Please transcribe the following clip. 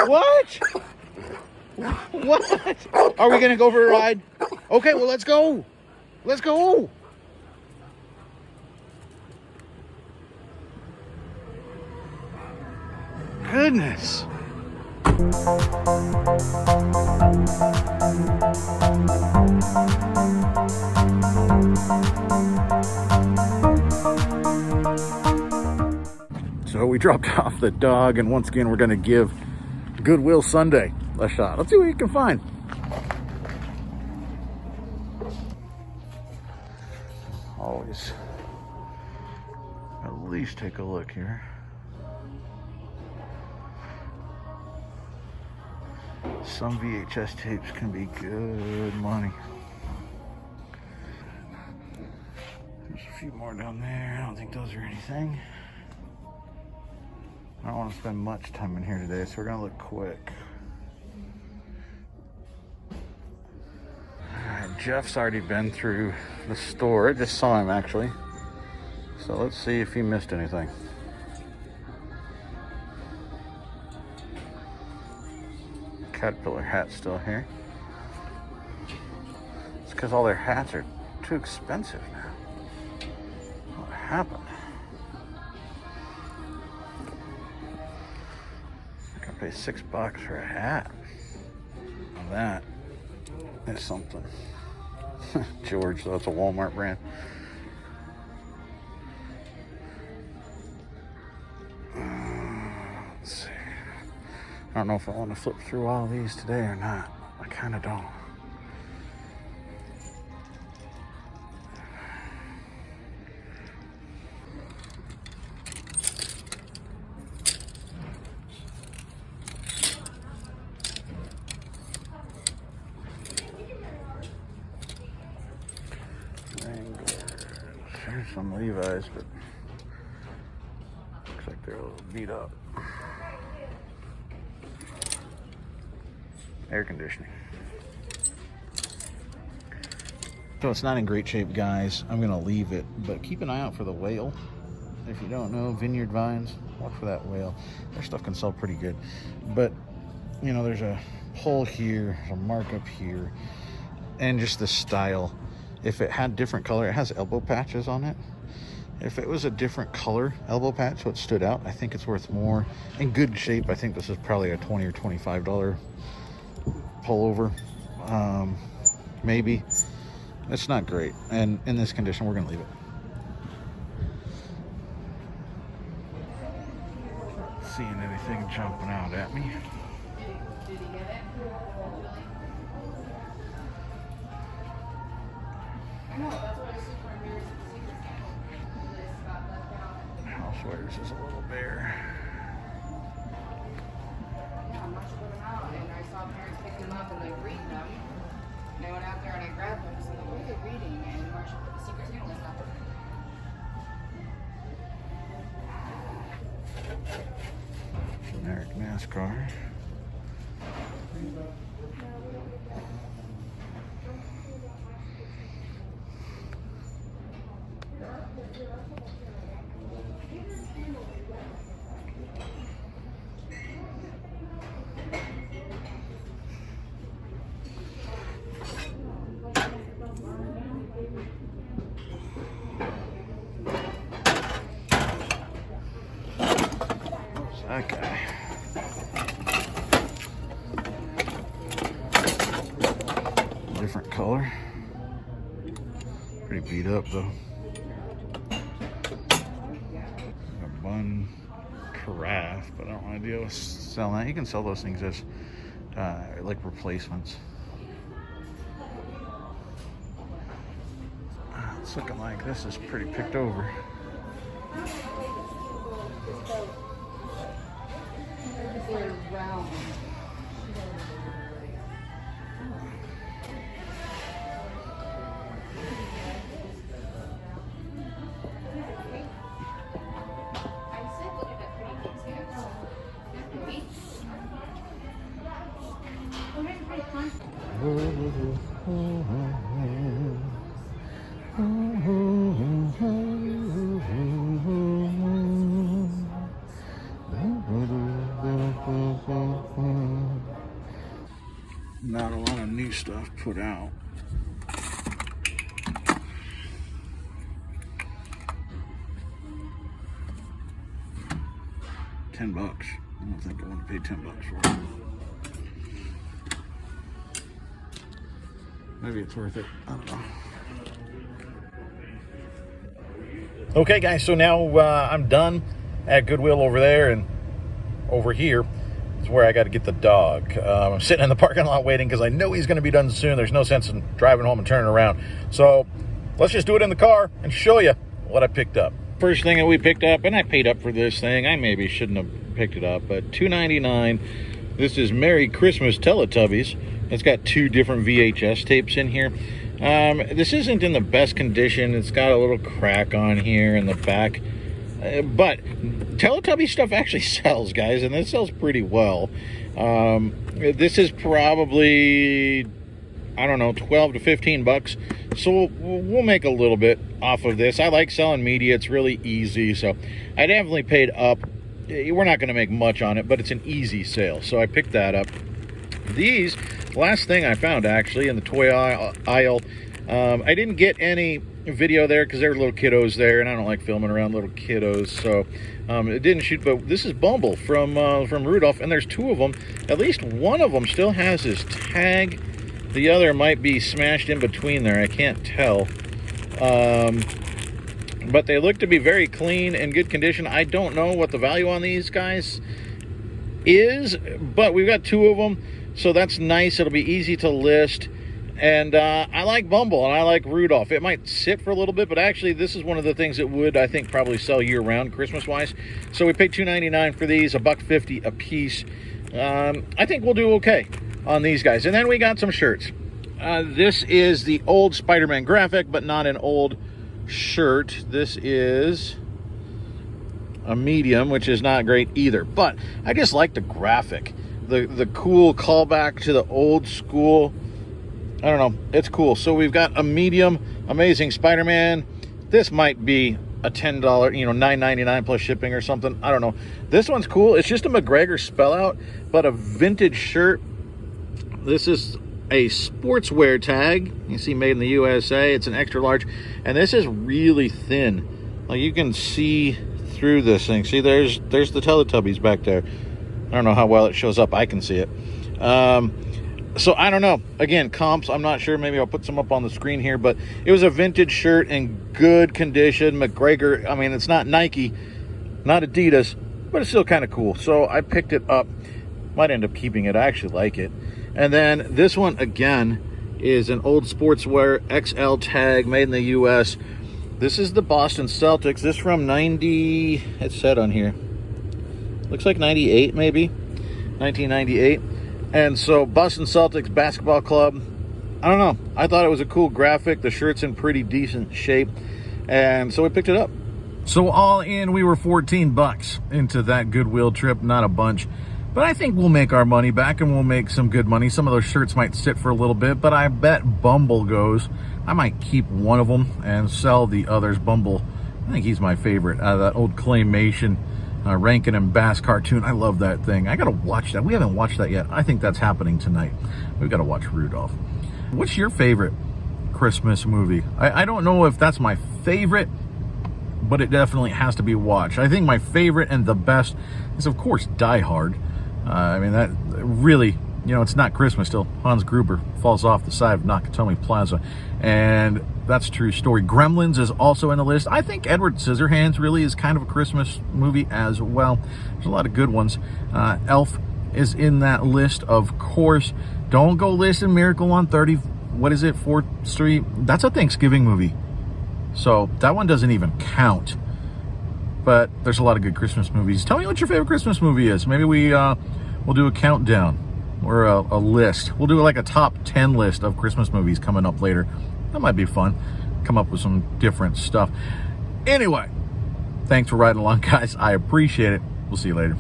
What? What? Are we gonna go for a ride? Okay, well, let's go. Let's go. Goodness. So we dropped off the dog, and once again, we're going to give Goodwill Sunday a shot. Let's see what we can find. Always at least take a look here. Some VHS tapes can be good money. There's a few more down there. I don't think those are anything. I don't want to spend much time in here today, so we're going to look quick. Alright, Jeff's already been through the store. I just saw him, actually. So let's see if he missed anything. Caterpillar hat's still here. It's because all their hats are too expensive now. What happened? I gotta pay $6 for a hat. That is something. George, that's a Walmart brand. Let's see. I don't know if I want to flip through all of these today or not. I kind of don't. There's some Levi's, but looks like they're a little beat up. Air conditioning. So it's not in great shape, guys. I'm gonna leave it, but keep an eye out for the whale. If you don't know, Vineyard Vines, watch for that whale. Their stuff can sell pretty good, but you know, there's a hole here, there's a mark up here, and just the style. If it had different color, it has elbow patches on it. If it was a different color elbow patch, so it stood out, I think it's worth more. In good shape, I think this is probably a $20 or $25 pullover. Maybe. It's not great. And in this condition, we're gonna leave it. Seeing anything jumping out at me. Housewares is a little bare. Yeah, I'm not sure what them out, and I saw parents pick them up and like read them. And I went out there and I grabbed them and said, "What are they reading?" And Marcia put the Secret Santa list up. Generic NASCAR. That guy. Different color. Pretty beat up though. A bun carafe, but I don't want to deal with selling that. You can sell those things as like replacements. It's looking like this is pretty picked over. They're round. Teletubby stuff put out. $10. I don't think I want to pay $10 for it. Maybe it's worth it. I don't know. Okay, guys, so now I'm done at Goodwill over there, and over here is where I got to get the dog. I'm sitting in the parking lot waiting because I know he's going to be done soon. There's no sense in driving home and turning around. So let's just do it in the car and show you what I picked up. First thing that we picked up, and I paid up for this thing. I maybe shouldn't have picked it up, but $2.99. This is Merry Christmas Teletubbies. It's got 2 different VHS tapes in here. This isn't in the best condition. It's got a little crack on here in the back. But Teletubby stuff actually sells, guys, and this sells pretty well. This is probably, I don't know, 12 to 15 bucks. So we'll make a little bit off of this. I like selling media. It's really easy. So I definitely paid up. We're not going to make much on it, but it's an easy sale. So I picked that up. These, last thing I found actually in the toy aisle, I didn't get any video there because there were little kiddos there, and I don't like filming around little kiddos, so it didn't shoot. But this is Bumble from Rudolph, and there's 2 of them. At least one of them still has his tag. The other might be smashed in between there. I can't tell. But they look to be very clean and good condition. I don't know what the value on these guys is, but we've got 2 of them, so that's nice. It'll be easy to list. And I like Bumble and I like Rudolph. It might sit for a little bit, but actually this is one of the things that would, I think, probably sell year-round Christmas-wise. So we paid $2.99 for these, $1.50 a piece. I think we'll do okay on these guys. And then we got some shirts. This is the old Spider-Man graphic, but not an old shirt. This is a medium, which is not great either. But I just like the graphic. The cool callback to the old school. I don't know. It's cool. So we've got a medium, Amazing Spider-Man. This might be a $10, $9.99 plus shipping or something. I don't know. This one's cool. It's just a McGregor spell out, but a vintage shirt. This is a sportswear tag. You see made in the USA. It's an extra large. And this is really thin. Like you can see through this thing. See, there's the Teletubbies back there. I don't know how well it shows up. I can see it. So I don't know. Again, comps, I'm not sure. Maybe I'll put some up on the screen here, but it was a vintage shirt in good condition. McGregor, I mean, it's not Nike, not Adidas, but it's still kind of cool. So I picked it up. Might end up keeping it. I actually like it. And then this one, again, is an old sportswear XL tag made in the US. This is the Boston Celtics. This from 90, it said on here. Looks like 98, maybe. 1998. And so Boston Celtics basketball club, I don't know. I thought it was a cool graphic. The shirt's in pretty decent shape. And so we picked it up. So all in, we were 14 bucks into that Goodwill trip. Not a bunch. But I think we'll make our money back and we'll make some good money. Some of those shirts might sit for a little bit, but I bet Bumble goes. I might keep one of them and sell the others. Bumble, I think he's my favorite. That old claymation Rankin and Bass cartoon. I love that thing. I gotta watch that. We haven't watched that yet. I think that's happening tonight. We've got to watch Rudolph. What's your favorite Christmas movie? I don't know if that's my favorite, but it definitely has to be watched. I think my favorite and the best is, of course, Die Hard. I mean, that really, it's not Christmas till Hans Gruber falls off the side of Nakatomi Plaza. And that's a true story. Gremlins is also in the list. I think Edward Scissorhands really is kind of a Christmas movie as well. There's a lot of good ones. Elf is in that list, of course. Don't go listing Miracle on 4th Street. That's a Thanksgiving movie. So that one doesn't even count. But there's a lot of good Christmas movies. Tell me what your favorite Christmas movie is. Maybe we'll do a countdown or a list. We'll do like a top 10 list of Christmas movies coming up later. That might be fun. Come up with some different stuff. Anyway, thanks for riding along, guys. I appreciate it. We'll see you later.